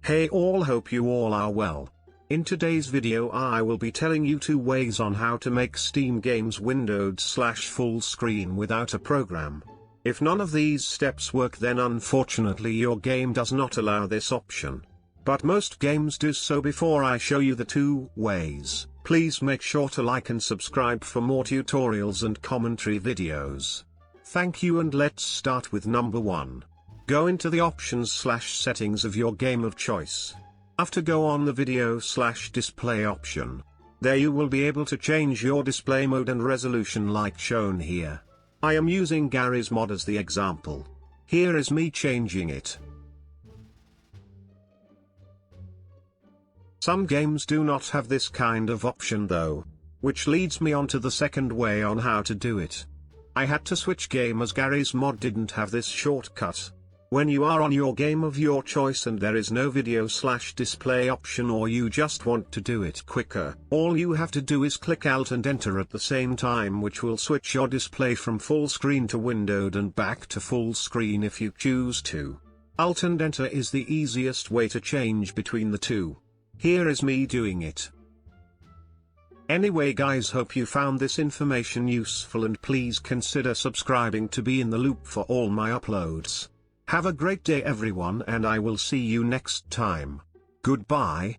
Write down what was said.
Hey all, hope you all are well. In today's video I will be telling you 2 ways on how to make Steam games windowed/full screen without a program. If none of these steps work, then unfortunately your game does not allow this option. But most games do. So before I show you the 2 ways, please make sure to like and subscribe for more tutorials and commentary videos. Thank you, and let's start with number 1. Go into the options/settings of your game of choice. After, go on the video/display option. There you will be able to change your display mode and resolution like shown here. I am using Garry's Mod as the example. Here is me changing it. Some games do not have this kind of option though, which leads me on to the second way on how to do it. I had to switch game as Garry's Mod didn't have this shortcut. When you are on your game of your choice and there is no video/display option, or you just want to do it quicker, all you have to do is click Alt and Enter at the same time, which will switch your display from full screen to windowed and back to full screen if you choose to. Alt and Enter is the easiest way to change between the two. Here is me doing it. Anyway guys, hope you found this information useful, and please consider subscribing to be in the loop for all my uploads. Have a great day everyone, and I will see you next time. Goodbye.